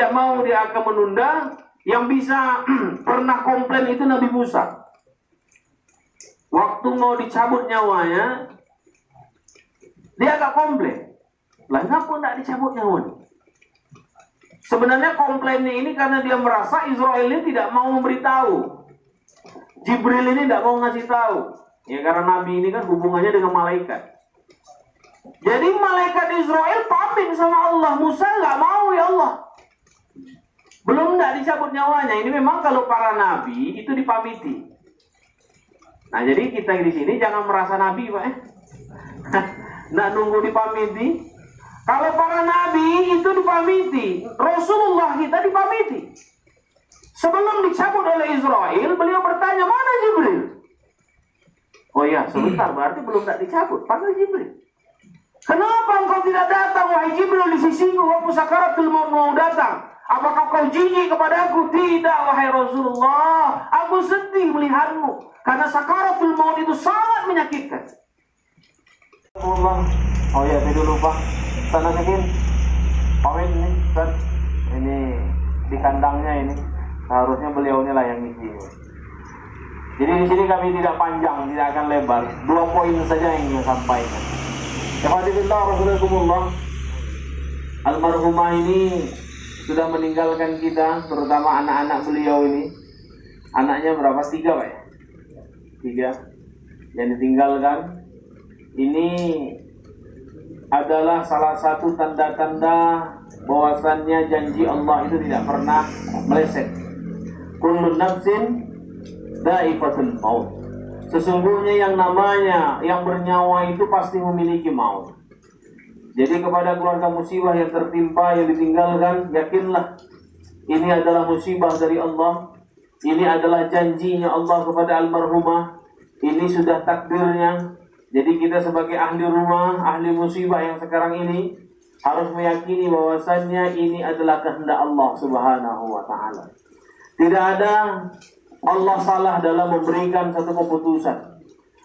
tidak mau, dia akan menunda. Yang bisa pernah komplain itu Nabi Musa. Waktu mau dicabut nyawanya, dia agak komplain. Lah kenapa tidak dicabut nyawanya? Sebenarnya komplainnya ini karena dia merasa Israel ini tidak mau memberitahu. Jibril ini tidak mau ngasih tahu. Ya karena Nabi ini kan hubungannya dengan malaikat. Jadi malaikat Israel pamit sama Allah. Musa nggak mau, ya Allah. Belum nggak dicabut nyawanya. Ini memang kalau para nabi itu dipamiti. Nah jadi kita di sini jangan merasa nabi, Pak. Nggak nunggu dipamiti. Kalau para nabi itu dipamiti, Rasulullah kita dipamiti. Sebelum dicabut oleh Israel, beliau bertanya, mana Jibril? Oh ya, sebentar, berarti belum tak dicabut. Panggil Jibril. Kenapa engkau tidak datang, wahai Jibril, di sisiku waktu sakaratul maut mau datang? Apakah kau jijik kepadaku? Tidak, wahai Rasulullah. Aku sedih melihatmu. Karena sakaratul maut itu sangat menyakitkan. Oh ya, saya dulu Pak. Sana sedikit. Pamit nih, Ustaz. Ini di kandangnya ini. Seharusnya beliaunya lah yang ngisi. Jadi di sini kami tidak panjang, tidak akan lebar. 2 poin saja yang ingin sampaikan. Alhamdulillah, Rasulullah. Almarhumah ini sudah meninggalkan kita, terutama anak-anak beliau ini. Anaknya berapa? 3 Pak ya? 3 yang ditinggalkan. Ini adalah salah satu tanda-tanda bahwasannya janji Allah itu tidak pernah meleset. Kullu nafsin dha'iqatul maut. Sesungguhnya yang namanya yang bernyawa itu pasti memiliki maut. Jadi kepada keluarga musibah yang tertimpa, yang ditinggalkan, yakinlah ini adalah musibah dari Allah. Ini adalah janjinya Allah kepada almarhumah. Ini sudah takdirnya. Jadi kita sebagai ahli rumah, ahli musibah yang sekarang ini harus meyakini bahwasannya ini adalah kehendak Allah Subhanahu wa ta'ala. Tidak ada Allah salah dalam memberikan satu keputusan.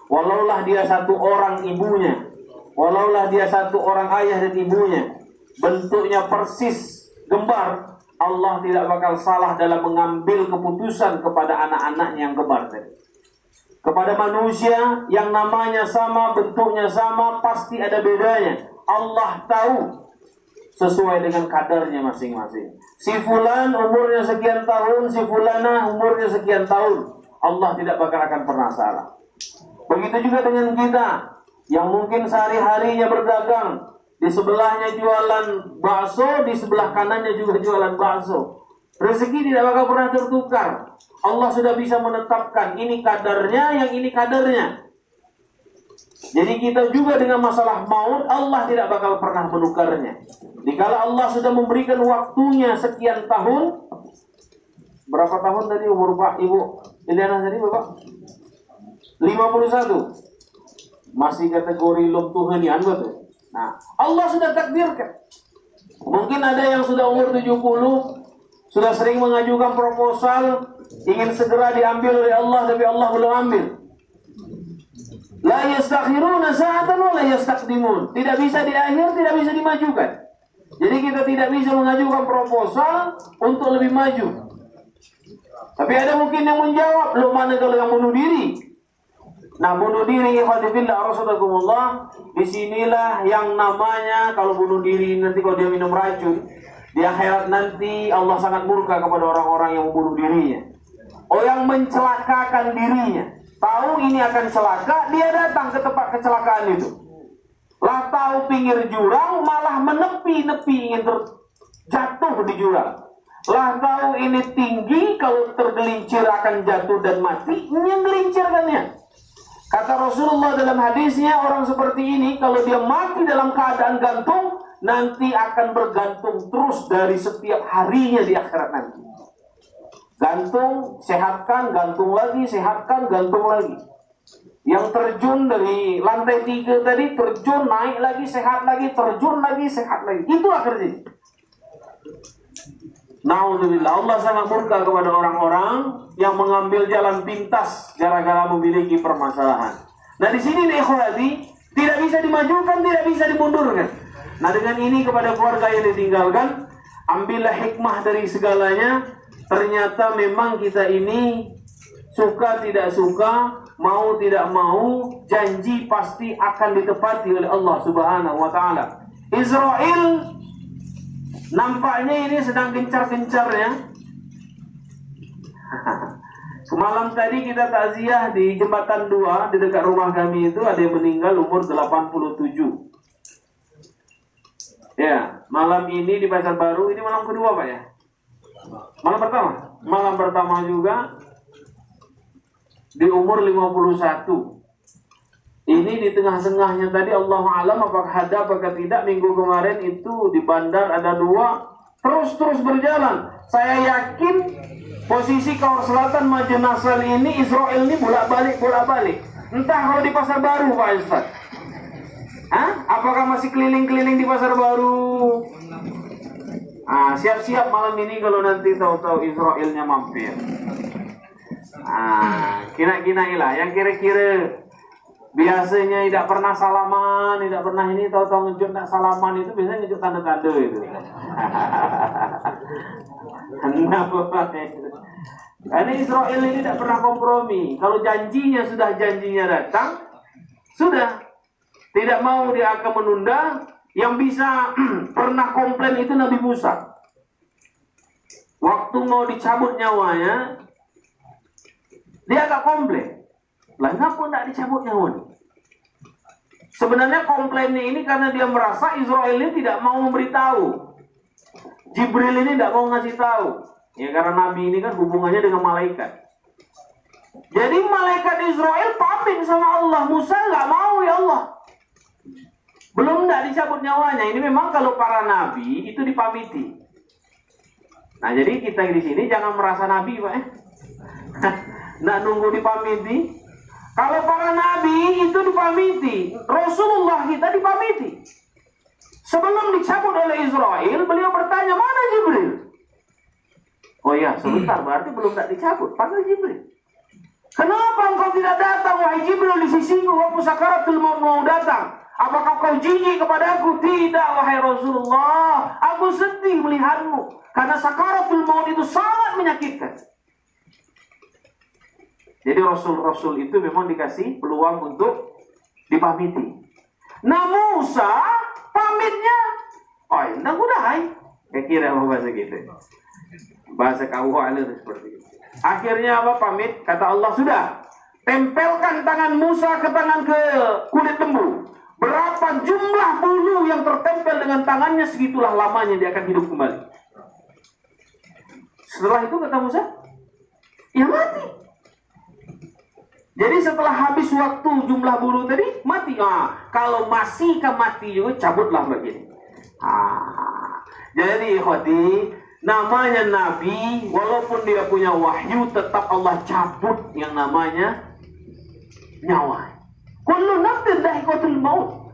Walaulah dia satu orang ibunya, walaulah dia satu orang ayah dan ibunya, bentuknya persis gembar, Allah tidak bakal salah dalam mengambil keputusan kepada anak-anaknya yang gembar tadi. Kepada manusia yang namanya sama, bentuknya sama, pasti ada bedanya. Allah tahu sesuai dengan kadarnya masing-masing. Si fulan umurnya sekian tahun, si fulana umurnya sekian tahun. Allah tidak bakal akan pernah salah. Begitu juga dengan kita yang mungkin sehari-harinya berdagang, di sebelahnya jualan bakso, di sebelah kanannya juga jualan bakso. Rezeki tidak bakal pernah tertukar. Allah sudah bisa menetapkan ini kadarnya, yang ini kadarnya. Jadi kita juga dengan masalah maut, Allah tidak bakal pernah menukarnya. Dikala Allah sudah memberikan waktunya sekian tahun. Berapa tahun tadi umur Pak Ibu Iliana tadi Bapak? 51. Masih kategori lum tuhanian betul. Nah, Allah sudah takdirkan. Mungkin ada yang sudah umur 70, sudah sering mengajukan proposal, ingin segera diambil oleh Allah, tapi Allah belum ambil. La yastakhiruna sa'atan wa la yastaqdimun. Tidak bisa di akhir, tidak bisa dimajukan. Jadi kita tidak bisa mengajukan proposal untuk lebih maju. Tapi ada mungkin yang menjawab, lu mana kalau yang bunuh diri? Nah, bunuh diri ikhwatifillah rasulullah, disinilah yang namanya kalau bunuh diri nanti kalau dia minum racun, di akhirat nanti Allah sangat murka kepada orang-orang yang membunuh dirinya. Oh, yang mencelakakan dirinya. Tahu ini akan celaka, dia datang ke tempat kecelakaan itu. Lah tahu pinggir jurang, malah menepi-nepi ingin jatuh di jurang. Lah tahu ini tinggi, kalau tergelincir akan jatuh dan mati, menggelincirkannya. Kata Rasulullah dalam hadisnya, orang seperti ini kalau dia mati dalam keadaan gantung, nanti akan bergantung terus dari setiap harinya di akhirat nanti. Gantung, sehatkan, gantung lagi, sehatkan, gantung lagi. Yang terjun dari lantai 3 tadi, terjun, naik lagi, sehat lagi, terjun lagi, sehat lagi. Itulah kerja. Na'udzubillah, Allah sangat murka kepada orang-orang yang mengambil jalan pintas gara-gara memiliki permasalahan. Nah di sini nih ikhwati, tidak bisa dimajukan, tidak bisa dimundurkan. Nah dengan ini kepada keluarga yang ditinggalkan, Ambillah hikmah dari segalanya. Ternyata memang kita ini suka tidak suka, mau tidak mau, janji pasti akan ditepati oleh Allah Subhanahu wa taala. Israel nampaknya ini sedang gencar-gencarnya. Semalam tadi kita takziah di Jembatan 2 di dekat rumah kami itu ada yang meninggal umur 87. Ya, malam ini di Pasar Baru, ini malam kedua Pak ya? Malam pertama? Malam pertama juga di umur 51. Ini di tengah-tengahnya tadi Allah alam apakah ada apakah tidak. Minggu kemarin itu di bandar ada 2 terus berjalan. Saya yakin posisi Kaur Selatan Madinah Asal ini Israel ini bolak-balik. Entah kalau di Pasar Baru Pak Ustaz. Apakah masih keliling-keliling di Pasar Baru? Siap-siap malam ini kalau nanti tahu-tahu Israelnya mampir. Kira-kira lah yang kira-kira biasanya tidak pernah salaman, tidak pernah ini, tahu-tahu ngejut tak salaman itu biasanya ngejut tanda-tanda itu. Karena Israel ini tidak pernah kompromi. Kalau janjinya datang, sudah tidak mau dia akan menunda. Yang bisa pernah komplain itu Nabi Musa. Waktu mau dicabut nyawanya, dia agak komplain. Lah kenapa tidak dicabut nyawanya? Sebenarnya komplainnya ini karena dia merasa Israel ini tidak mau memberitahu. Jibril ini tidak mau ngasih tahu. Ya karena Nabi ini kan hubungannya dengan malaikat. Jadi malaikat Israel pamit sama Allah. Musa nggak mau, ya Allah. Belum tidak dicabut nyawanya. Ini memang kalau para nabi itu dipamiti. Nah jadi kita di sini jangan merasa nabi Pak. Nggak nunggu dipamiti. Kalau para nabi itu dipamiti, Rasulullah kita dipamiti. Sebelum dicabut oleh Israel, beliau bertanya, mana Jibril? Oh iya, sebentar, berarti belum tak dicabut. Panggil Jibril. Kenapa engkau tidak datang, wahai Jibril, di sisiku waktu sakaratul maut mau datang? Apakah kau jijik kepadaku? Tidak, wahai Rasulullah. Aku sedih melihatmu. Karena sakaratul maut itu sangat menyakitkan. Jadi Rasul-Rasul itu memang dikasih peluang untuk dipamiti. Nah Musa pamitnya, enggak udah kira apa bahasa gitu. Bahasa KUA itu seperti itu. Akhirnya apa pamit? Kata Allah, sudah. Tempelkan tangan Musa ke kulit lembu. Berapa jumlah bulu yang tertempel dengan tangannya, segitulah lamanya dia akan hidup kembali. Setelah itu kata Musa, ya mati. Jadi setelah habis waktu jumlah bulu tadi, mati. Kalau masih mati juga, cabutlah begini. Jadi ikhwati, namanya Nabi, walaupun dia punya wahyu, tetap Allah cabut yang namanya nyawa. Kullu nafsin dha'iqatul maut.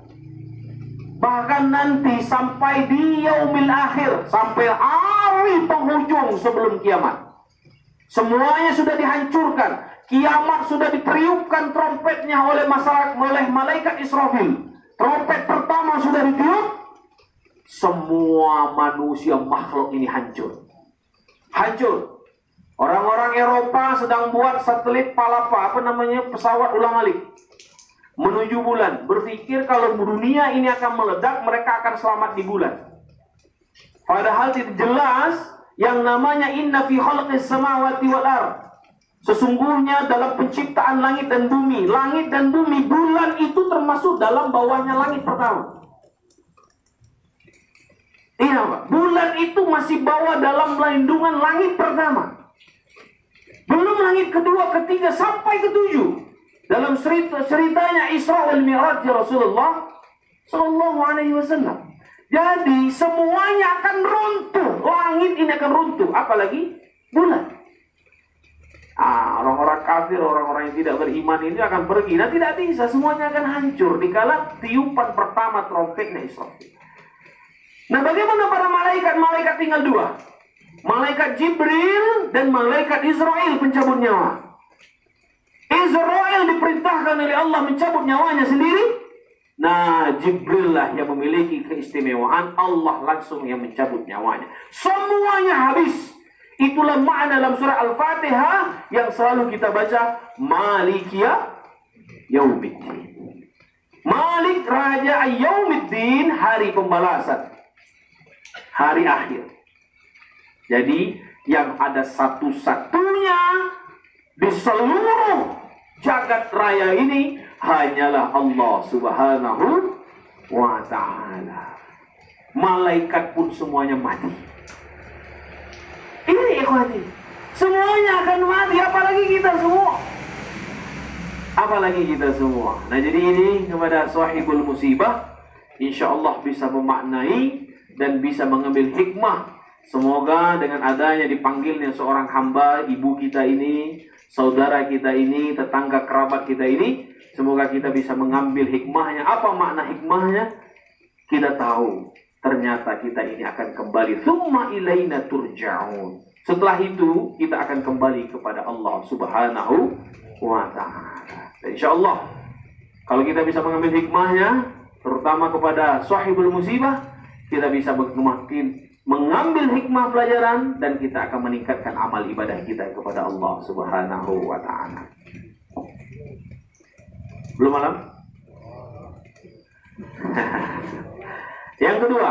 Bahkan nanti sampai di yaumil akhir, sampai hari penghujung sebelum kiamat, semuanya sudah dihancurkan. Kiamat sudah ditiupkan trompetnya oleh malaikat Israfil. Trompet pertama sudah ditiup, semua manusia makhluk ini hancur. Hancur. Orang-orang Eropa sedang buat satelit Palapa, pesawat ulang-alik menuju bulan. Berpikir kalau dunia ini akan meledak, mereka akan selamat di bulan. Padahal tidak jelas yang namanya inna fi khalqis samawati wal ardh. Sesungguhnya dalam penciptaan langit dan bumi, bulan itu termasuk dalam bawahnya langit pertama. Iya Pak, bulan itu masih bawah dalam lindungan langit pertama. Belum langit kedua, ketiga, sampai ketujuh. Dalam ceritanya Isra wal Mi'raj Rasulullah Sallallahu Alaihi Wasallam. Jadi semuanya akan runtuh, langit ini akan runtuh, apalagi bulan. Orang-orang kafir, orang-orang yang tidak beriman ini akan pergi. Nah tidak bisa, semuanya akan hancur dikala tiupan pertama trompetnya Israfil. Nah bagaimana para malaikat? Malaikat tinggal 2. Malaikat Jibril dan malaikat Israel pencabut nyawa. Israel diperintahkan oleh Allah mencabut nyawanya sendiri. Nah, Jibril lah yang memiliki keistimewaan, Allah langsung yang mencabut nyawanya. Semuanya habis. Itulah makna dalam surah Al-Fatihah yang selalu kita baca, Malikya Yaumiddin. Malik, Raja Yaumiddin, hari pembalasan, hari akhir. Jadi yang ada satu-satunya di seluruh jagat raya ini hanyalah Allah Subhanahu wa ta'ala. Malaikat pun semuanya mati. Ini ikhwati, semuanya akan mati, apalagi kita semua. Apalagi kita semua. Nah, jadi ini kepada sahibul musibah, insya Allah bisa memaknai dan bisa mengambil hikmah. Semoga dengan adanya dipanggilnya seorang hamba, ibu kita ini, saudara kita ini, tetangga kerabat kita ini, semoga kita bisa mengambil hikmahnya. Apa makna hikmahnya? Kita tahu ternyata kita ini akan kembali. Tsumma ilaina turja'un. Setelah itu kita akan kembali kepada Allah Subhanahu wa ta'ala. Insyaallah kalau kita bisa mengambil hikmahnya, terutama kepada sahibul musibah, kita bisa makin mengambil hikmah pelajaran dan kita akan meningkatkan amal ibadah kita kepada Allah Subhanahu wa ta'ala. Belum malam? Yang kedua,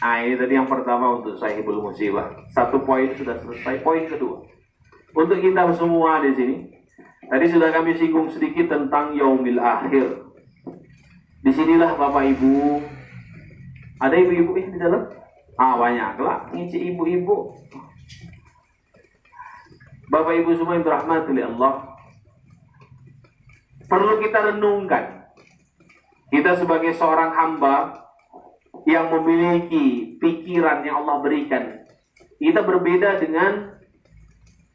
ini tadi yang pertama untuk sahibul musibah. Satu poin sudah selesai. Poin kedua, untuk kita semua di sini, tadi sudah kami singgung sedikit tentang yaumil akhir. Disinilah Bapak Ibu, ada ibu-ibu di dalam? Banyak lah, ngisi ibu-ibu. Bapak Ibu semua yang dirahmati oleh Allah, perlu kita renungkan. Kita sebagai seorang hamba yang memiliki pikiran yang Allah berikan, kita berbeda dengan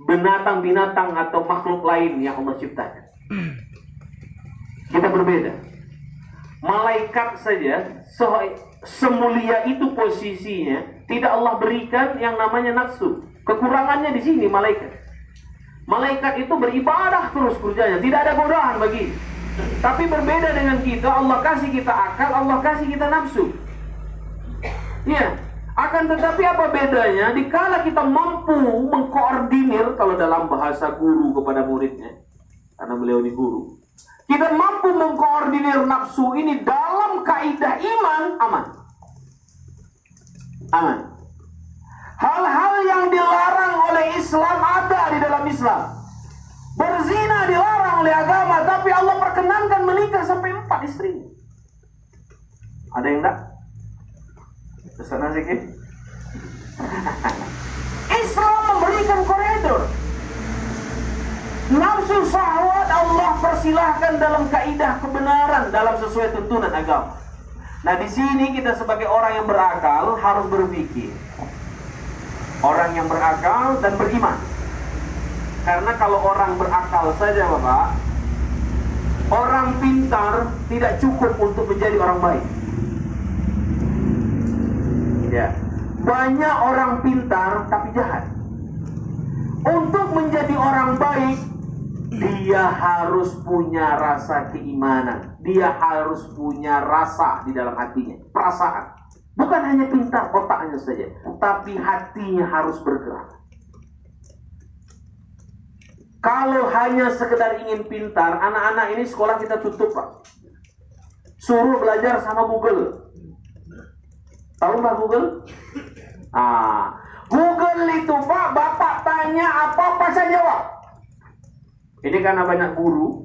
binatang-binatang atau makhluk lain yang Allah ciptakan. Kita berbeda. Malaikat saja semulia itu posisinya, tidak Allah berikan yang namanya nafsu. Kekurangannya di sini malaikat. Malaikat itu beribadah terus kerjanya, tidak ada godaan bagi. Tapi berbeda dengan kita, Allah kasih kita akal, Allah kasih kita nafsu. Ya, akan tetapi apa bedanya? Dikala kita mampu mengkoordinir, kalau dalam bahasa guru kepada muridnya, karena beliau ini guru, kita mampu mengkoordinir nafsu ini dalam kaidah iman, aman. Aman. Hal-hal yang dilarang oleh Islam ada di dalam Islam. Berzina dilarang oleh agama, tapi Allah perkenankan menikah sampai 4 istri. Ada yang enggak? Kesana sikit. Islam memberikan koridor. Nafsu syahwat Allah persilahkan dalam kaidah kebenaran, dalam sesuai tuntunan agama. Nah, di sini kita sebagai orang yang berakal harus berpikir. Orang yang berakal dan beriman. Karena kalau orang berakal saja, Bapak, orang pintar tidak cukup untuk menjadi orang baik. Ya, banyak orang pintar tapi jahat. Untuk menjadi orang baik, dia harus punya rasa keimanan. Dia harus punya rasa di dalam hatinya, perasaan. Bukan hanya pintar otaknya saja, tapi hatinya harus bergerak. Kalau hanya sekedar ingin pintar, anak-anak ini sekolah kita tutup, Pak. Suruh belajar sama Google. Tahu nggak Google? Google itu, Pak, Bapak tanya apa-apa saya jawab. Ini karena banyak guru.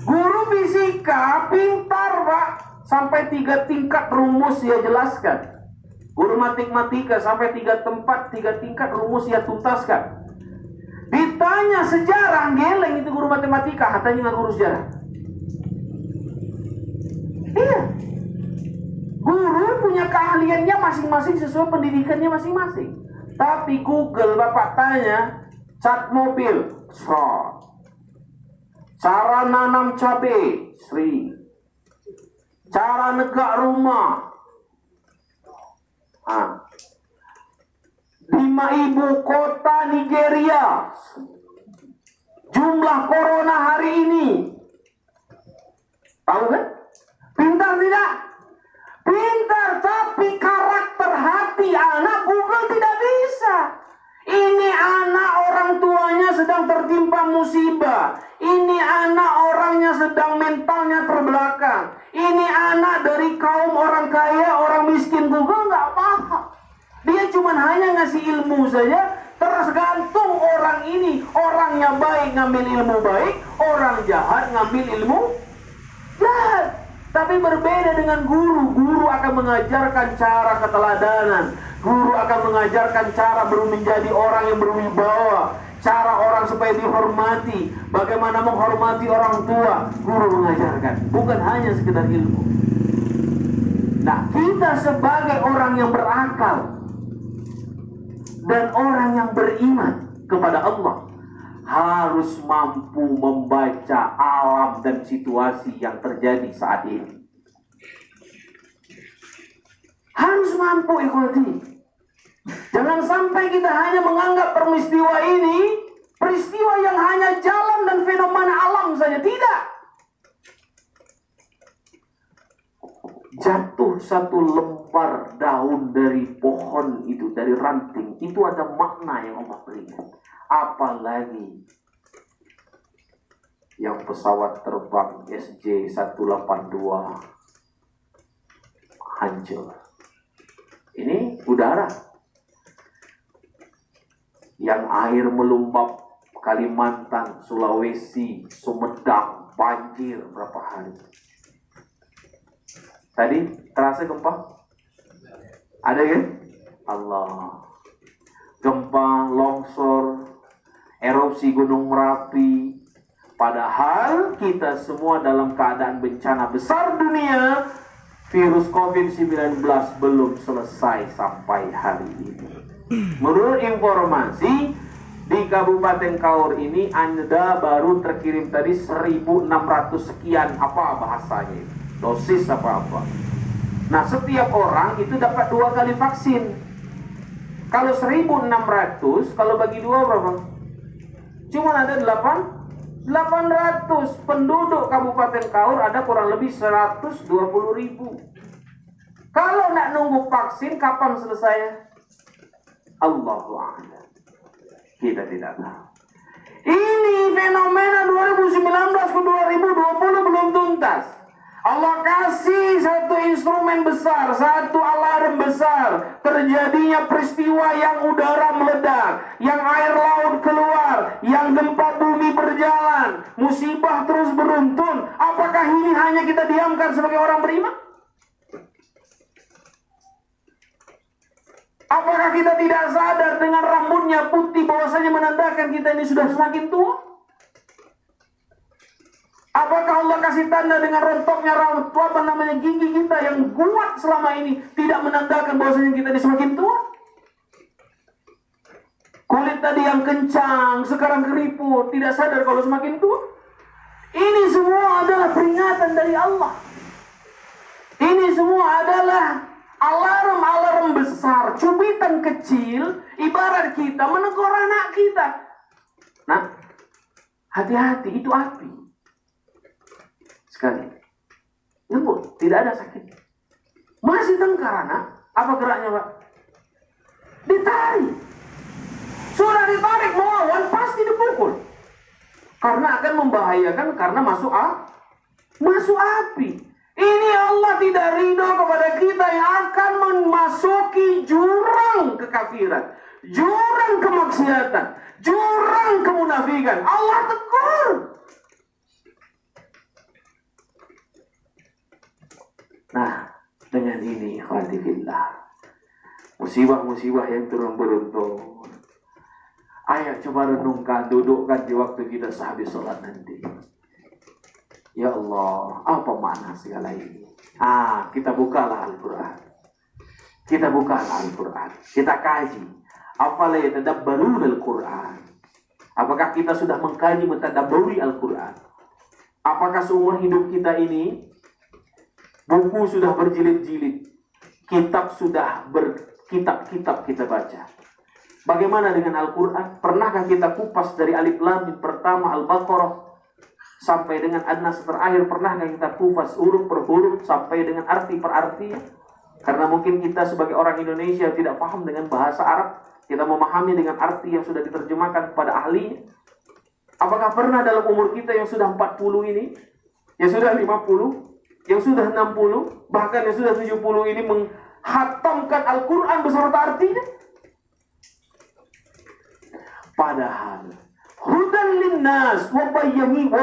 Guru fisika pintar, Pak, sampai 3 tingkat rumus dia jelaskan. Guru matematika sampai 3 tingkat rumus dia tuntaskan. Ditanya sejarah, geleng itu guru matematika, katanya nggak guru sejarah. Iya. Guru punya keahliannya masing-masing sesuai pendidikannya masing-masing. Tapi Google, Bapak tanya, cat mobil, cara nanam cabai, cara negak rumah, 5 ibu kota Nigeria, jumlah corona hari ini, tahu kan? Pintar tidak? Pintar, tapi karakter hati anak Google tidak bisa. Ini anak orang tuanya sedang tertimpa musibah. Ini anak orangnya sedang mentalnya terbelakang. Ini anak dari kaum orang kaya, orang miskin. Google nggak paham. Dia cuma hanya ngasih ilmu saja. Tergantung orang ini. Orangnya baik ngambil ilmu baik, orang jahat ngambil ilmu jahat. Tapi berbeda dengan guru. Guru akan mengajarkan cara keteladanan. Guru akan mengajarkan cara menjadi orang yang berwibawa. Cara orang supaya dihormati. Bagaimana menghormati orang tua. Guru mengajarkan. Bukan hanya sekedar ilmu. Nah, kita sebagai orang yang berakal dan orang yang beriman kepada Allah harus mampu membaca alam dan situasi yang terjadi saat ini. Harus mampu, ikhwati. Jangan sampai kita hanya menganggap peristiwa ini peristiwa yang hanya jalan dan fenomena alam saja. Tidak. Jatuh satu lembar daun dari pohon itu, dari ranting, itu ada makna yang Allah berikan. Apalagi yang pesawat terbang SJ-182 hancur. Ini udara. Yang air melumpap Kalimantan, Sulawesi, Sumedang, banjir berapa hari. Tadi terasa gempa? Ada ya? Allah. Gempa, longsor, erupsi Gunung Merapi. Padahal kita semua dalam keadaan bencana besar dunia. Virus COVID-19 belum selesai sampai hari ini. Menurut informasi di Kabupaten Kaur ini Anda baru terkirim tadi 1.600 sekian apa bahasanya, dosis apa-apa. Nah, setiap orang itu dapat 2 kali vaksin. Kalau 1.600, kalau bagi 2 berapa? Cuma ada 800 penduduk Kabupaten Kaur, ada kurang lebih 120.000. Kalau nak nunggu vaksin, kapan selesai? Allahu a'lam. Kita tidak tahu. Ini fenomena 2019 ke 2020 belum tuntas. Allah kasih satu instrumen besar, satu alarm besar. Terjadinya peristiwa yang udara meledak, yang air laut keluar, yang gempa bumi berjalan, musibah terus beruntun. Apakah ini hanya kita diamkan sebagai orang beriman? Apakah kita tidak sadar dengan rambutnya putih bahwasanya menandakan kita ini sudah semakin tua? Apakah Allah kasih tanda dengan rontoknya rambut gigi kita yang kuat selama ini tidak menandakan bahwasanya kita ini semakin tua? Kulit tadi yang kencang sekarang keriput, tidak sadar kalau semakin tua? Ini semua adalah peringatan dari Allah. Ini semua adalah alarm-alarm besar, cubitan kecil, ibarat kita menegur anak kita. Nah, hati-hati, itu api. Sekali. Nyebut, tidak ada sakit. Masih tengkar anak. Apa geraknya, Pak? Ditarik. Sudah ditarik melawan, pasti dipukul. Karena akan membahayakan, karena masuk api. Ini Allah tidak ridho kepada kita yang akan memasuki jurang kekafiran, jurang kemaksiatan, jurang kemunafikan. Allah tegur. Nah, dengan ini khawatirlah musibah-musibah yang turun beruntun. Ayo coba renungkan, dudukkan di waktu kita sehabis sholat nanti. Ya Allah, apa makna segala ini? Kita bukalah Al-Quran. Kita bukalah Al-Quran. Kita kaji. Afala yatadabbaruna Al-Quran. Apakah kita sudah mengkaji, mentadabburi Al-Quran? Apakah seumur hidup kita ini buku sudah berjilid-jilid, kitab sudah berkitab-kitab kita baca? Bagaimana dengan Al-Quran? Pernahkah kita kupas dari Alif Lam Mim pertama Al-Baqarah sampai dengan adnas terakhir, pernahkah kita kufas huruf per huruf sampai dengan arti per arti? Karena mungkin kita sebagai orang Indonesia tidak paham dengan bahasa Arab, kita memahami dengan arti yang sudah diterjemahkan kepada ahlinya. Apakah pernah dalam umur kita yang sudah 40 ini, yang sudah 50, yang sudah 60, bahkan yang sudah 70 ini menghatamkan Al-Quran beserta artinya? Padahal hudan linnas wa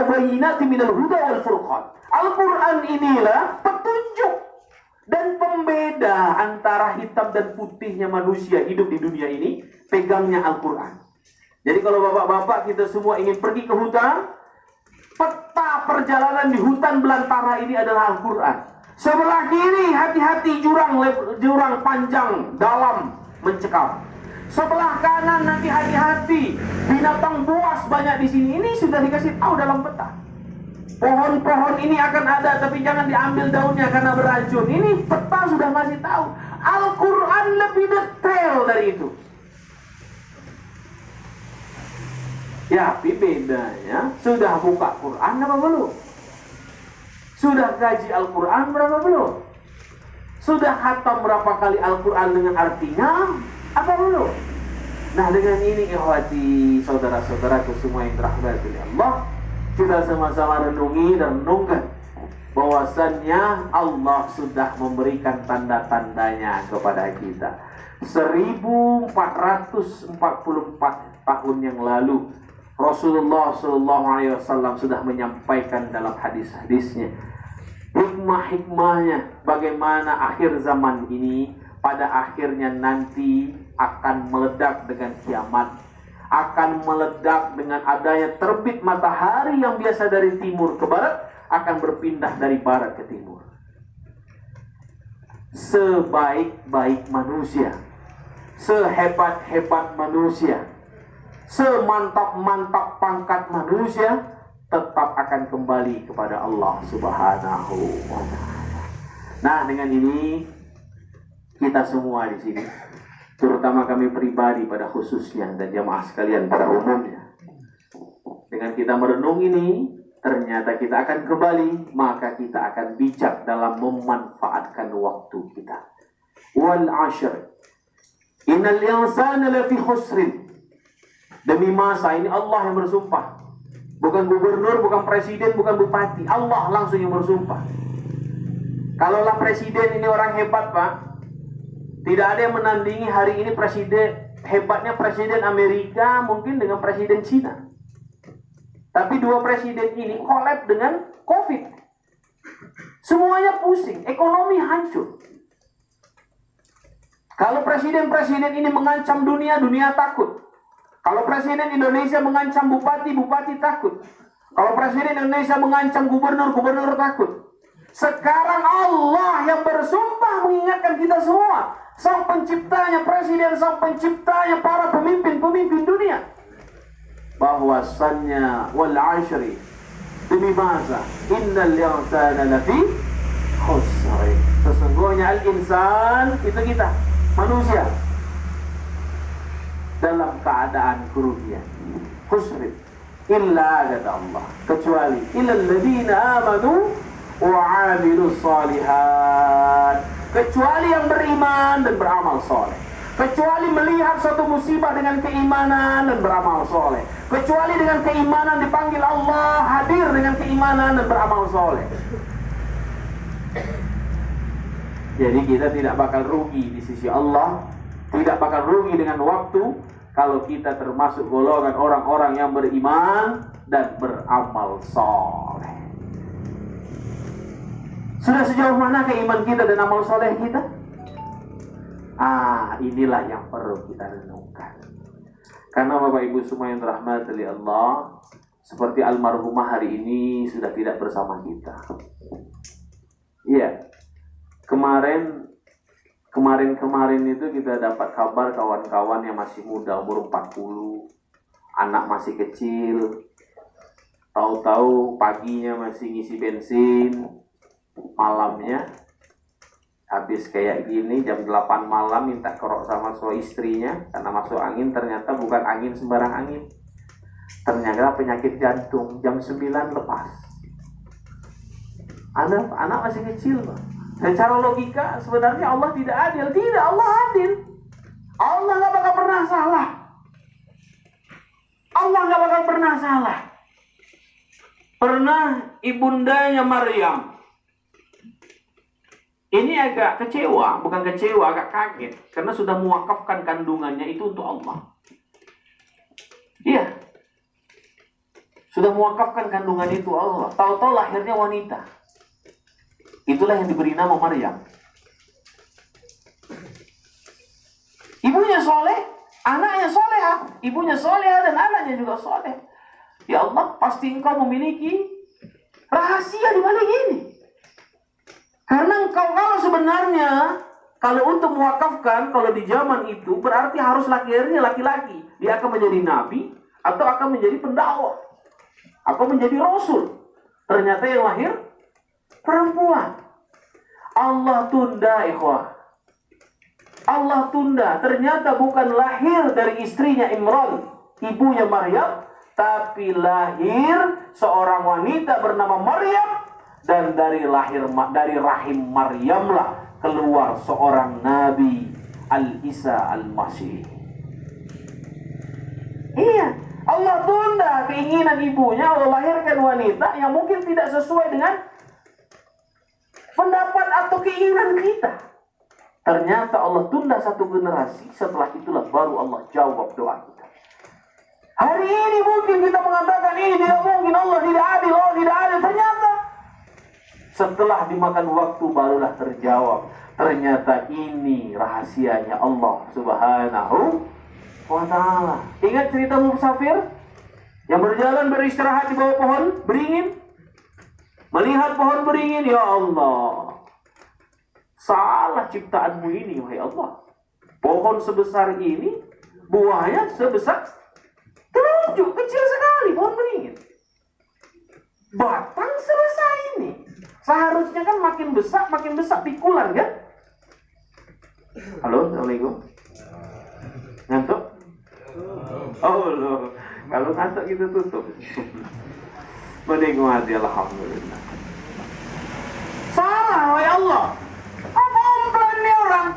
bayyinatin minal huda wal furqan. Al-Quran inilah petunjuk dan pembeda antara hitam dan putihnya manusia hidup di dunia ini, pegangnya Al-Quran. Jadi kalau bapak-bapak kita semua ingin pergi ke hutan, peta perjalanan di hutan belantara ini adalah Al-Quran. Sebelah kiri hati-hati jurang panjang dalam mencekam. Sebelah kanan nanti hati-hati binatang buas banyak di sini. Ini sudah dikasih tahu dalam peta. Pohon-pohon ini akan ada, tapi jangan diambil daunnya karena beracun. Ini peta sudah masih tahu. Al-Quran lebih detail dari itu. Ya, tapi bedanya sudah buka Quran apa belum? Sudah gaji Al-Quran berapa belum? Sudah khatam berapa kali Al-Quran dengan artinya apa belum? Nah, dengan ini ikhwati, saudara-saudaraku semua yang dirahmati oleh Allah, kita sama-sama renungi dan renungkan bahwasannya Allah sudah memberikan tanda-tandanya kepada kita. 1444 tahun yang lalu Rasulullah SAW sudah menyampaikan dalam hadis-hadisnya hikmah-hikmahnya bagaimana akhir zaman ini pada akhirnya nanti akan meledak dengan kiamat, akan meledak dengan adanya terbit matahari yang biasa dari timur ke barat akan berpindah dari barat ke timur. Sebaik-baik manusia, sehebat-hebat manusia, semantap-mantap pangkat manusia tetap akan kembali kepada Allah Subhanahu wa Ta'ala. Nah, dengan ini kita semua di sini, terutama kami pribadi pada khususnya dan jamaah sekalian pada umumnya, dengan kita merenung ini, ternyata kita akan kembali, maka kita akan bijak dalam memanfaatkan waktu kita. Wal 'ashr. Innal insana lafi khusrin. Demi masa ini Allah yang bersumpah. Bukan gubernur, bukan presiden, bukan bupati. Allah langsung yang bersumpah. Kalaulah presiden ini orang hebat, Pak, tidak ada yang menandingi hari ini presiden. Hebatnya presiden Amerika mungkin dengan presiden Cina. Tapi dua presiden ini collab dengan COVID. Semuanya pusing, ekonomi hancur. Kalau presiden-presiden ini mengancam dunia, dunia takut. Kalau presiden Indonesia mengancam bupati, bupati takut. Kalau presiden Indonesia mengancam gubernur, gubernur takut. Sekarang Allah yang bersumpah mengingatkan kita semua. Sang penciptanya presiden, sang penciptanya para pemimpin-pemimpin dunia. Bahwasannya wal 'ashri. Demi masa innal insana lafi khusr. Sesungguhnya al-insan itu kita, manusia, dalam keadaan kerugian. Khusrin illa kata Allah, kecuali illal ladzina amanu wa 'amilus shalihat, kecuali yang beriman dan beramal soleh, kecuali melihat suatu musibah dengan keimanan dan beramal soleh, kecuali dengan keimanan dipanggil Allah, hadir dengan keimanan dan beramal soleh. Jadi kita tidak bakal rugi di sisi Allah, tidak bakal rugi dengan waktu kalau kita termasuk golongan orang-orang yang beriman dan beramal soleh. Sudah sejauh mana keiman kita dan amal soleh kita? Inilah yang perlu kita renungkan. Karena Bapak Ibu semua yang dirahmati oleh Allah, seperti almarhumah hari ini sudah tidak bersama kita. Iya, Kemarin itu kita dapat kabar kawan-kawan yang masih muda, umur 40, anak masih kecil, tahu-tahu paginya masih ngisi bensin, malamnya habis kayak gini jam 8 malam minta kerok sama istrinya karena masuk angin, ternyata bukan angin sembarang angin. Ternyata penyakit jantung, jam 9 lepas. Anak masih kecil, Pak. Secara logika sebenarnya Allah tidak adil. Tidak, Allah adil. Allah nggak bakal pernah salah. Allah nggak bakal pernah salah. Pernah ibundanya Maryam. Ini agak kecewa, bukan kecewa, agak kaget. Karena sudah mewakafkan kandungannya itu untuk Allah. Iya. Sudah mewakafkan kandungan itu Allah. Tahu-tahu lahirnya wanita. Itulah yang diberi nama Maryam. Ibunya soleh, anaknya soleha. Ibunya soleha dan anaknya juga soleh. Ya Allah, pasti engkau memiliki rahasia di balik ini. Karena engkau kalau sebenarnya, kalau untuk mewakafkan, kalau di zaman itu, berarti harus lahirnya laki-laki. Dia akan menjadi nabi, atau akan menjadi pendakwah, atau menjadi rasul. Ternyata yang lahir perempuan. Allah tunda, ikhwah. Allah tunda. Ternyata bukan lahir dari istrinya Imran, ibunya Maryam, tapi lahir seorang wanita bernama Maryam, dan dari rahim Maryamlah keluar seorang nabi, Al-Isa Al-Masih. Iya, Allah tunda keinginan ibunya. Allah lahirkan wanita yang mungkin tidak sesuai dengan pendapat atau keinginan kita. Ternyata Allah tunda satu generasi. Setelah itulah baru Allah jawab doa kita. Hari ini mungkin kita mengatakan ini tidak mungkin, Allah tidak adil, Allah tidak adil. Ternyata setelah dimakan waktu barulah terjawab. Ternyata ini rahasianya Allah Subhanahu wa ta'ala. Ingat cerita musafir yang berjalan beristirahat di bawah pohon beringin, melihat pohon beringin. Ya Allah, salah ciptaanmu ini, wahai Allah. Pohon sebesar ini, buahnya sebesar telunjuk, kecil sekali pohon beringin. Batang sebesar ini. Seharusnya kan makin besar pikulan kan? Halo, Assalamualaikum. Ngantuk? Oh loh, kalau ngantuk kita tutup. Menikmati, alhamdulillah. Salah, wahai Allah. Komplain nih orang.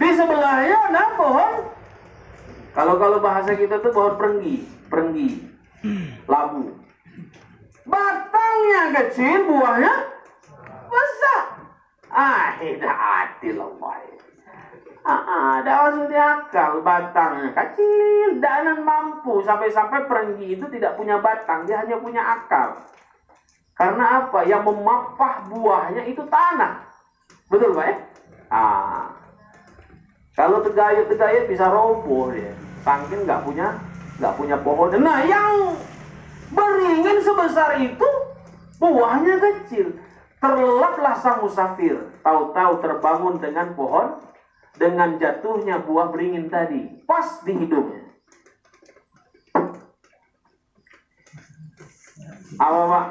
Di sebelahnya ada pohon. Kalau bahasa kita tuh pohon perenggi, labu. Batangnya kecil, buahnya besar. Tidak adil Allah. Ada maksudnya akal. Batangnya kecil, dan mampu. Sampai-sampai perenggi itu tidak punya batang, dia hanya punya akal. Karena apa? Yang memapah buahnya itu tanah. Betul Pak ya? Kalau tegayut bisa roboh dia. Saking nggak punya pohon. Nah, yang beringin sebesar itu buahnya kecil. Terlelaplah sang musafir. Tahu-tahu terbangun dengan pohon, dengan jatuhnya buah beringin tadi pas di hidungnya. Apa Pak?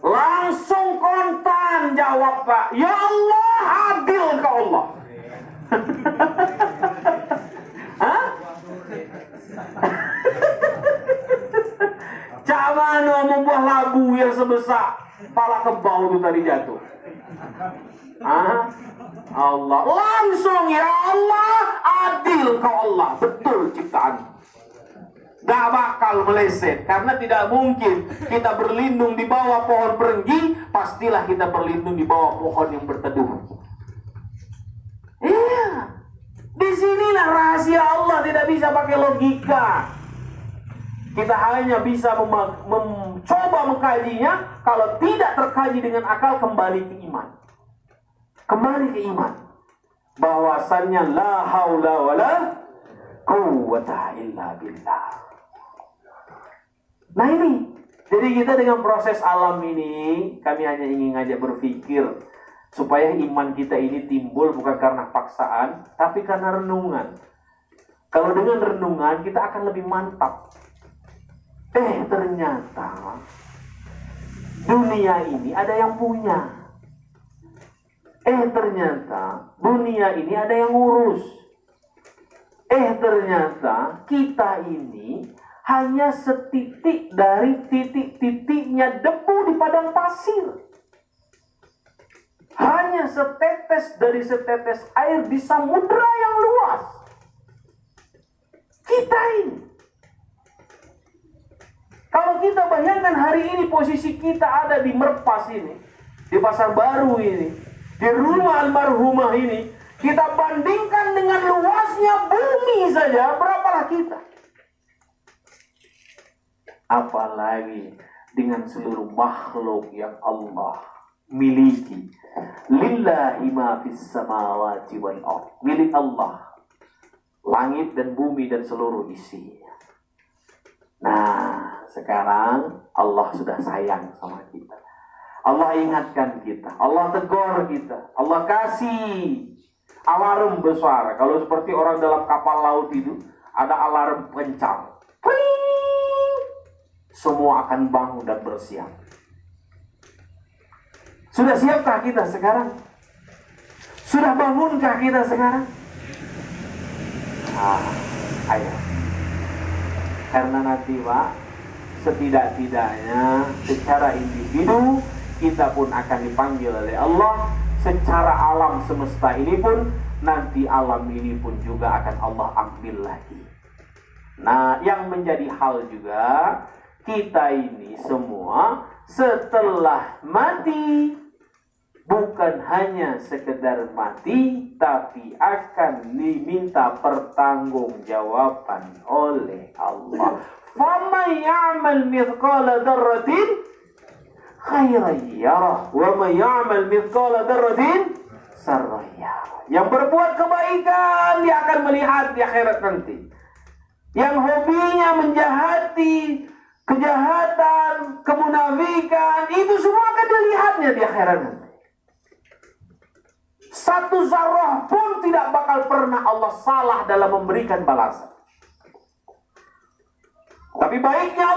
Langsung kontan jawab Pak. Ya Allah, adil ke Allah. Hah? Cak mana membuah labu yang sebesar pala kebau itu tadi jatuh. Allah langsung, ya Allah, adil kau Allah, betul ciptaan. Gak bakal meleset, karena tidak mungkin kita berlindung di bawah pohon perenggi, pastilah kita berlindung di bawah pohon yang berteduh. Iya, disinilah rahasia Allah, tidak bisa pakai logika. Kita hanya bisa mencoba mengkajinya. Kalau tidak terkaji dengan akal, kembali ke iman. Kembali ke iman. Bahwasannya la haula wala quwwata illa billah. Nah ini, jadi kita dengan proses alam ini, kami hanya ingin ngajak berpikir supaya iman kita ini timbul bukan karena paksaan, tapi karena renungan. Kalau dengan renungan kita akan lebih mantap. Ternyata dunia ini ada yang punya. Ternyata dunia ini ada yang ngurus. Ternyata kita ini hanya setitik dari titik-titiknya debu di padang pasir. Hanya setetes dari setetes air di samudra yang luas. Kita ini. Kalau kita bayangkan hari ini posisi kita ada di Merpas ini, di Pasar Baru ini, di rumah almarhumah ini, kita bandingkan dengan luasnya bumi saja, berapalah kita? Apalagi dengan seluruh makhluk yang Allah miliki. Lillahi ma fis samawati wal ardh. Milik Allah. Langit dan bumi dan seluruh isinya. Nah, sekarang Allah sudah sayang sama kita. Allah ingatkan kita. Allah tegur kita. Allah kasih alarm besar. Kalau seperti orang dalam kapal laut itu, ada alarm kencang. Pring! Semua akan bangun dan bersiap. Sudah siapkah kita sekarang? Sudah bangunkah kita sekarang? Ayo. Karena nanti Pak, setidak-tidaknya secara individu kita pun akan dipanggil oleh Allah. Secara alam semesta ini pun, nanti alam ini pun juga akan Allah ambil lagi. Nah, yang menjadi hal juga, kita ini semua setelah mati bukan hanya sekedar mati, tapi akan diminta pertanggungjawaban oleh Allah. Faman ya'mal mithqala dzarratin khairan yarah wa man ya'mal mithqala dzarratin sarran yarah. Yang berbuat kebaikan dia akan melihat di akhirat nanti. Yang hobinya menjahati, kejahatan, kemunafikan, itu semua akan dilihatnya di akhirat nanti. Satu zarah pun tidak bakal pernah Allah salah dalam memberikan balasan. Tapi baiknya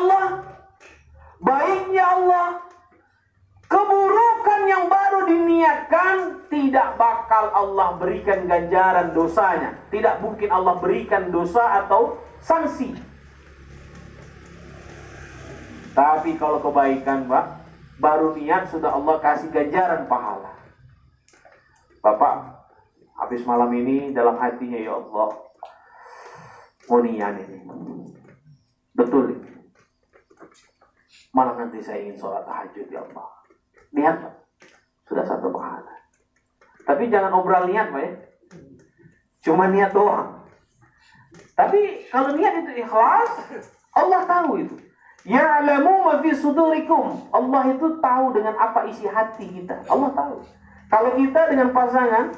Allah, keburukan yang baru diniatkan tidak bakal Allah berikan ganjaran dosanya. Tidak mungkin Allah berikan dosa atau sanksi. Tapi kalau kebaikan, Pak, baru niat sudah Allah kasih ganjaran pahala. Bapak, habis malam ini dalam hatinya, ya Allah, mau niat ini. Betul ini. Malam nanti saya ingin sholat tahajud, ya Allah. Niat, Pak. Sudah satu pahala. Tapi jangan obral niat, Pak, ya. Cuma niat doang. Tapi kalau niat itu ikhlas, Allah tahu itu. Ya'lamu ma fi sudurikum. Allah itu tahu dengan apa isi hati kita. Allah tahu. Kalau kita dengan pasangan,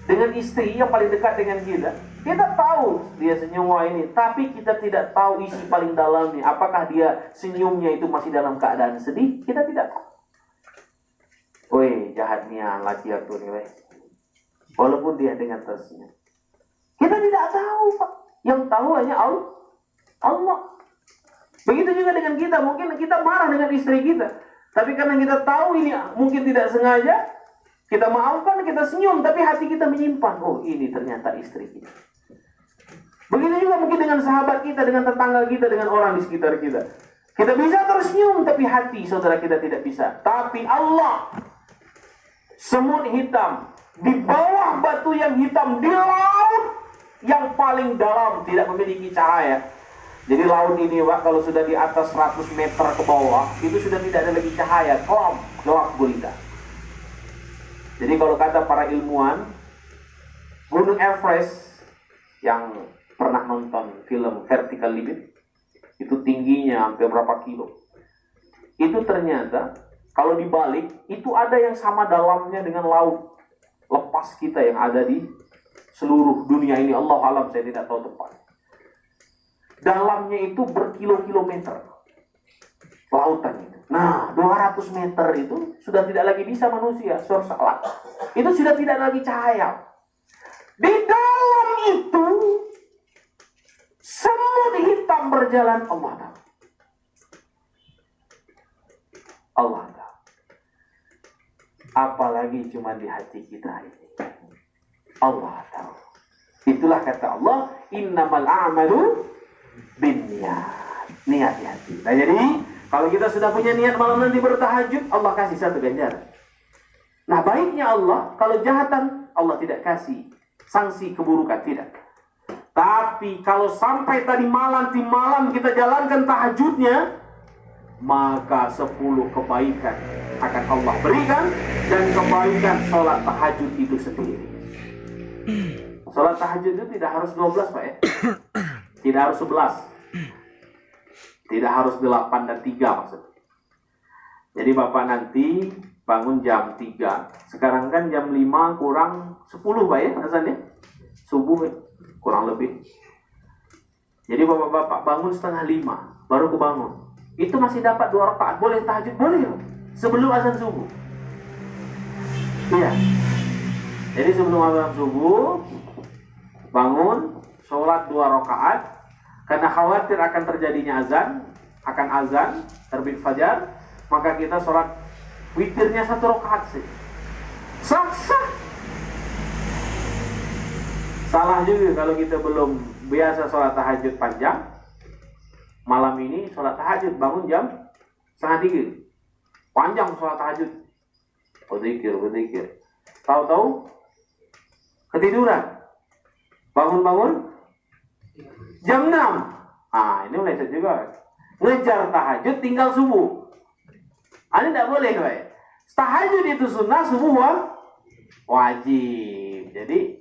dengan istri yang paling dekat dengan kita tahu dia senyum wah ini, tapi kita tidak tahu isi paling dalamnya. Apakah dia senyumnya itu masih dalam keadaan sedih? Kita tidak tahu. Woi, jahatnya laki aku nih, weh. Walaupun dia dengan tersenyum. Kita tidak tahu, Pak. Yang tahu hanya Allah. Begitu juga dengan kita. Mungkin kita marah dengan istri kita. Tapi karena kita tahu ini mungkin tidak sengaja, kita maafkan, kita senyum, tapi hati kita menyimpan. Oh, ini ternyata istri kita. Begitu juga mungkin dengan sahabat kita, dengan tetangga kita, dengan orang di sekitar kita. Kita bisa tersenyum, tapi hati saudara kita tidak bisa. Tapi Allah, semut hitam, di bawah batu yang hitam, di laut yang paling dalam, tidak memiliki cahaya. Jadi laut ini, Pak, kalau sudah di atas 100 meter ke bawah, itu sudah tidak ada lagi cahaya, gelap gulita. Jadi kalau kata para ilmuwan, Gunung Everest yang pernah nonton film Vertical Limit, itu tingginya hampir berapa kilo. Itu ternyata kalau dibalik, itu ada yang sama dalamnya dengan laut lepas kita yang ada di seluruh dunia ini. Allah alam, saya tidak tahu tepat. Dalamnya itu berkilo-kilometer lautan itu. Nah, 200 meter itu sudah tidak lagi bisa manusia sursalah. Itu sudah tidak lagi cahaya. Di dalam itu semut hitam berjalan, Allah tahu. Allah tahu. Apalagi cuma di hati kita ini. Allah tahu. Itulah kata Allah, innamal a'malu niat di hati. Nah jadi kalau kita sudah punya niat malam nanti bertahajud, Allah kasih satu ganjaran. Nah baiknya Allah, kalau jahatan Allah tidak kasih sanksi keburukan, tidak. Tapi kalau sampai tadi malam kita jalankan tahajudnya, maka 10 kebaikan akan Allah berikan, dan kebaikan sholat tahajud itu sendiri. Sholat tahajud itu tidak harus 12 Pak ya. Tidak harus 11. Tidak harus 8 dan 3 maksudnya. Jadi Bapak nanti bangun jam 3. Sekarang kan jam 5 kurang 10 Pak ya azannya. Subuh ya, kurang lebih. Jadi Bapak bangun setengah 5 baru kebangun. Itu masih dapat 2 rakaat. Boleh tahajud? Boleh ya. Sebelum azan subuh. Iya. Jadi sebelum azan subuh bangun, sholat 2 rakaat. Karena khawatir akan terjadinya azan, terbit fajar, maka kita sholat witirnya 1 rakaat sih. Sah. Salah juga kalau kita belum biasa sholat tahajud panjang. Malam ini sholat tahajud bangun jam 2:30. Panjang sholat tahajud. Berzikir. Tahu-tahu ketiduran. Bangun jam 6. Ini meleset juga. Ngejar tahajud tinggal subuh. Ini tidak boleh, Pak. Tahajud itu sunnah, subuh wajib. Jadi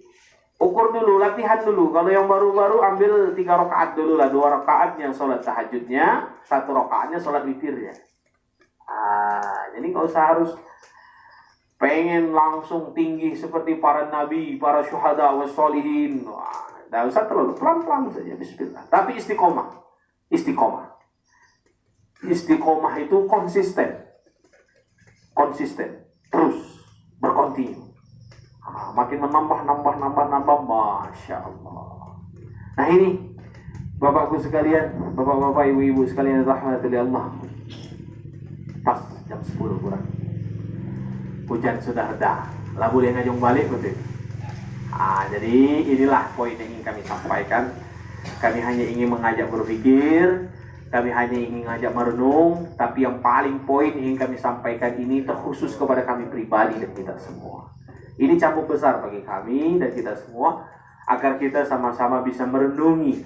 ukur dulu, latihan dulu. Kalau yang baru-baru ambil 3 rakaat dulu lah. 2 rakaatnya sholat tahajudnya, 1 rakaatnya sholat witirnya. Jadi nggak usah harus pengen langsung tinggi seperti para nabi, para syuhada wassolihin. Tidak usah terlalu pelan-pelan saja, bismillah. Tapi istiqomah. Istiqomah itu konsisten. Terus berkontinu. Makin menambah, Masya Allah. Nah ini, Bapakku sekalian, Bapak-bapak, Ibu-ibu sekalian, rahmatullahi Allah. Pas jam 10 kurang. Hujan sudah reda. Lah boleh ngajung balik betul. Jadi inilah poin yang ingin kami sampaikan. Kami hanya ingin mengajak berpikir, kami hanya ingin mengajak merenung, tapi yang paling poin yang ingin kami sampaikan ini terkhusus kepada kami pribadi dan kita semua. Ini cambuk besar bagi kami dan kita semua, agar kita sama-sama bisa merenungi.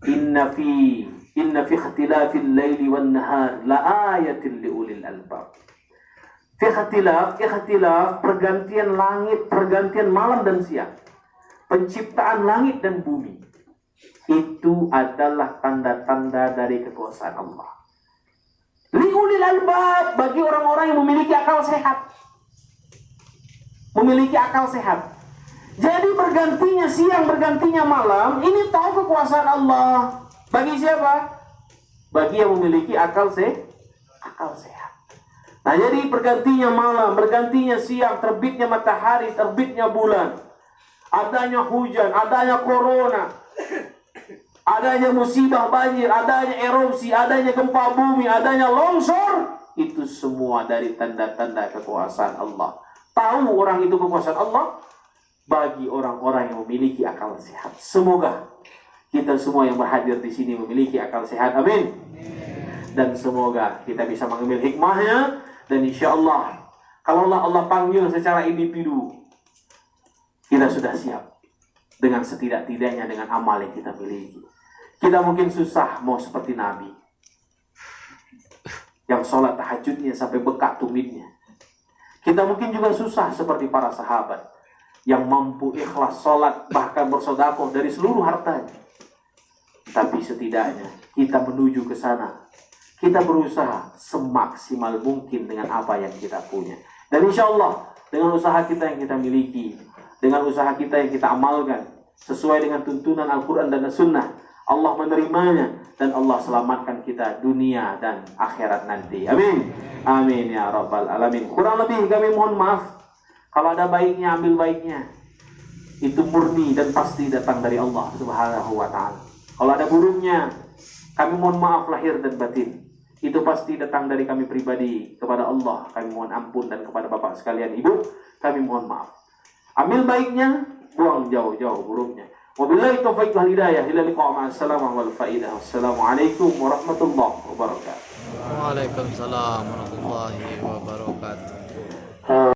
Inna fi ikhtilafil laili wan nahar la ayatin liulil albab. Ikhtilaf, pergantian langit, pergantian malam dan siang. Penciptaan langit dan bumi. Itu adalah tanda-tanda dari kekuasaan Allah. Liulil albab, bagi orang-orang yang memiliki akal sehat. Jadi bergantinya siang, bergantinya malam, ini tahu kekuasaan Allah. Bagi siapa? Bagi yang memiliki akal sehat. Nah jadi bergantinya malam, bergantinya siang, terbitnya matahari, terbitnya bulan, adanya hujan, adanya corona, adanya musibah banjir, adanya erupsi, adanya gempa bumi, adanya longsor, itu semua dari tanda-tanda kekuasaan Allah. Tahu orang itu kekuasaan Allah? Bagi orang-orang yang memiliki akal sehat. Semoga kita semua yang berhadir di sini memiliki akal sehat. Amin. Dan semoga kita bisa mengambil hikmahnya. Dan insya Allah, kalau Allah panggil secara individu, kita sudah siap dengan setidak-tidaknya dengan amal yang kita miliki. Kita mungkin susah mau seperti Nabi yang sholat tahajudnya sampai bekak tumitnya. Kita mungkin juga susah seperti para sahabat yang mampu ikhlas sholat bahkan bersedekah dari seluruh hartanya. Tapi setidaknya kita menuju ke sana. Kita berusaha semaksimal mungkin dengan apa yang kita punya. Dan insya Allah dengan usaha kita yang kita miliki, dengan usaha kita yang kita amalkan sesuai dengan tuntunan Al-Quran dan As-Sunnah, Allah menerimanya dan Allah selamatkan kita dunia dan akhirat nanti. Amin. Amin ya Rabbal Alamin. Kurang lebih kami mohon maaf. Kalau ada baiknya ambil baiknya. Itu murni dan pasti datang dari Allah Subhanahu wa ta'ala. Kalau ada buruknya, kami mohon maaf lahir dan batin. Itu pasti datang dari kami pribadi kepada Allah. Kami mohon ampun, dan kepada Bapak sekalian, Ibu, kami mohon maaf. Ambil baiknya, buang jauh-jauh buruknya. Wabillahi taufiq wal hidayah. Ila liqa ma'assalamah wal faidah. Wassalamualaikum warahmatullahi wabarakatuh. Waalaikumsalam warahmatullahi wabarakatuh.